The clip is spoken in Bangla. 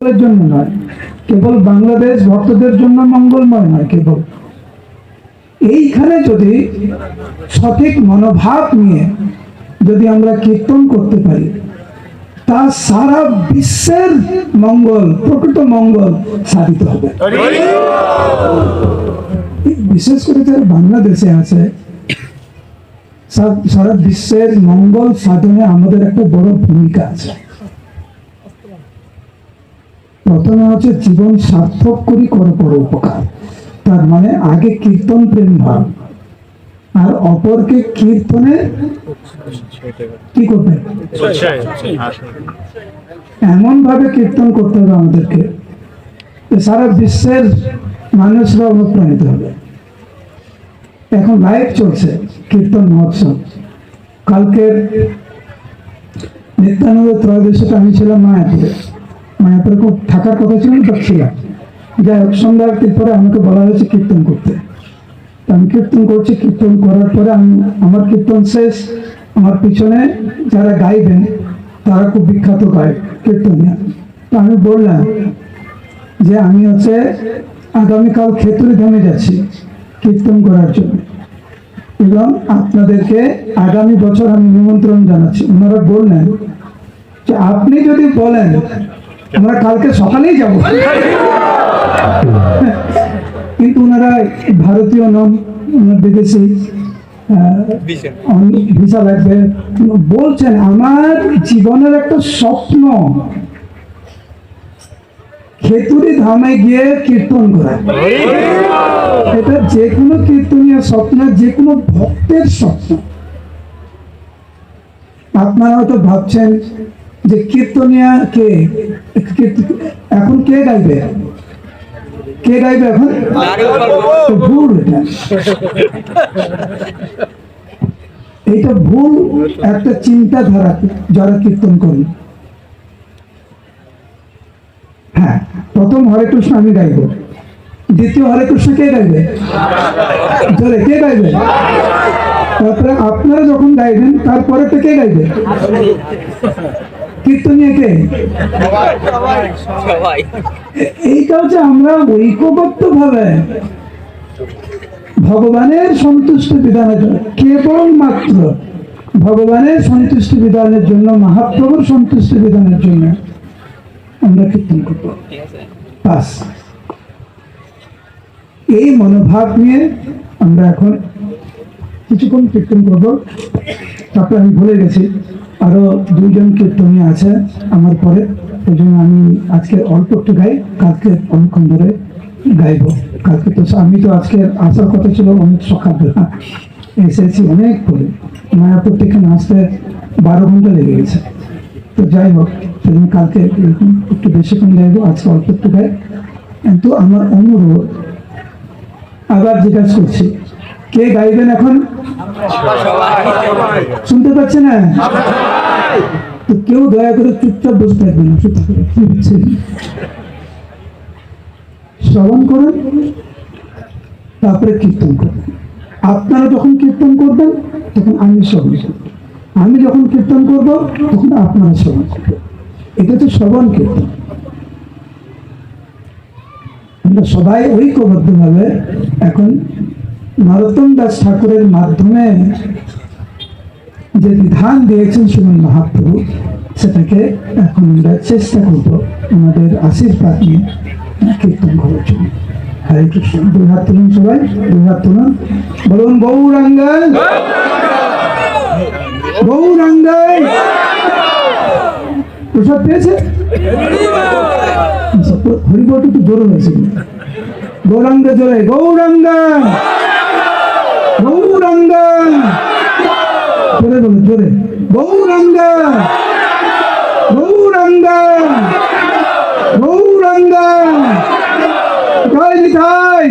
জন্য নয়, কেবল বাংলাদেশ ভক্তদের জন্য মঙ্গলময় নয়, কেবল এইখানে যদি সঠিক মনোভাব নিয়ে যদি আমরা কীর্তন করতে পারি, তা সারা বিশ্বের মঙ্গল, প্রকৃত মঙ্গল সাধিত হবে। বিশেষ করে যারা বাংলাদেশে আছে, সারা বিশ্বের মঙ্গল সাধনে আমাদের একটা বড় ভূমিকা আছে। প্রথমে হচ্ছে জীবন সার্থক করি করো পর উপকার, তার মানে আগে কীর্তন প্রেম ভাব, আর অপরকে কীর্তনে কি করবে, এমন ভাবে কীর্তন করতে হবে আমাদেরকে, সারা বিশ্বের মানুষরা অনুপ্রাণিত হবে। এখন লাইভ চলছে কীর্তন মহোৎসব। কালকের নিত্যানন্দ ত্রয়োদশীতে আমি ছিলাম মায়াপুরে খুব থাকার কথা ছিল, তো ছিলাম। যাই হোক, সন্ধ্যা আরতির পরে আমাকে বলা হয়েছে কীর্তন করতে। আমি কীর্তন করছি, কীর্তন করার পরে আমার কীর্তন শেষ, আমার পিছনে যারা গাইবেন তারা খুব বিখ্যাত গায়ক কীর্তনিয়া। তো আমি বললাম যে আমি হচ্ছে আগামীকাল খেতুরি ধামে যাচ্ছি কীর্তন করার জন্য, এবং আপনাদেরকে আগামী বছর আমি নিমন্ত্রণ জানাচ্ছি। ওনারা বললেন যে আপনি যদি বলেন আমরা কালকে সকালেই যাব, কিন্তু ওনারা ভারতীয় নন, বিদেশি, ভিসা লাগবে বলছেন। আমার জীবনের একটা স্বপ্ন খেতুরি ধামে গিয়ে কীর্তন করা। এটা যে কোনো কীর্তনীয় স্বপ্ন, যে কোনো ভক্তের স্বপ্ন। আপনারা হয়তো ভাবছেন যে কীর্তনিয়া কে, এখন কে গাইবে, কে গাইবে এখন? ভুল, এইটা ভুল একটা চিন্তাধারা যারা কীর্তন করেন। হ্যাঁ, প্রথম হরে কৃষ্ণ আমি গাইব, দ্বিতীয় হরে কৃষ্ণ কে গাইবে, জোরে কে গাইবে? তারপরে আপনারা যখন গাইবেন তারপরে তো কে গাইবে? কীর্তনিয়া কে? এইটা হচ্ছে আমরা ঐক্যবদ্ধ ভাবে ভগবানের সন্তুষ্টি বিধানের জন্য, কেবলমাত্র ভগবানের সন্তুষ্টি বিধানের জন্য, মহাপ্রভুর সন্তুষ্টি বিধানের জন্য আমরা কীর্তন করব। বাস, এই মনোভাব নিয়ে আমরা এখন কিছুক্ষণ কীর্তন করব। তারপরে আমি ভুলে গেছি আরো দুইজন কীর্তনী আছে আমার পরে, ওই জন্য আমি আজকে অল্প একটু গাই, কালকে অনেকক্ষণ ধরে গাইব। কালকে তো আমি তো আজকে আসার কথা ছিল অনেক সকালবেলা, এসেছি অনেক পরে, মায়াপুর থেকে আসতে 12 ঘন্টা লেগে গেছে। তো যাই হোক, সেজন্য কালকে একটু বেশিক্ষণ গাইবো, আজকে অল্প একটু গাই। কিন্তু আমার অনুরোধ, আবার জিজ্ঞাসা করছি, কে গাইবেন এখন? শুনতে পাচ্ছে না তো কেউ দয়া করে চুপচাপ বসে থাকবেন, শ্রবণ করুন, তারপরে কীর্তন করবেন। আপনারা যখন কীর্তন করবেন তখন আমি শ্রবণ করব, আমি যখন কীর্তন করব তখন আপনারা শ্রবণ করবেন। এটা তো শ্রবণ কীর্তন। আমরা সবাই ঐক্যবদ্ধ ভাবে এখন নরোত্তম দাস ঠাকুরের মাধ্যমে যে বিধান দিয়েছেন শ্রীমন মহাপ্রভু, সেটাকে এখন আমরা চেষ্টা করব আমাদের আশীর্বাদ নিয়ে কীর্তন করার জন্য। হরে কৃষ্ণ। দুই হাত তুলুন, সবাই দুই হাত তুলুন, বলুন গৌরাঙ্গ গৌরাঙ্গ। প্রসাদ পেয়েছে? হরিবট একটু জোরে হয়েছে, গৌরাঙ্গ জোরে, গৌরাঙ্গ গৌরাঙ্গ জোরে বলুন, জোরে, গৌরাঙ্গ গৌরাঙ্গ গৌরাঙ্গ। জয় নিতাই।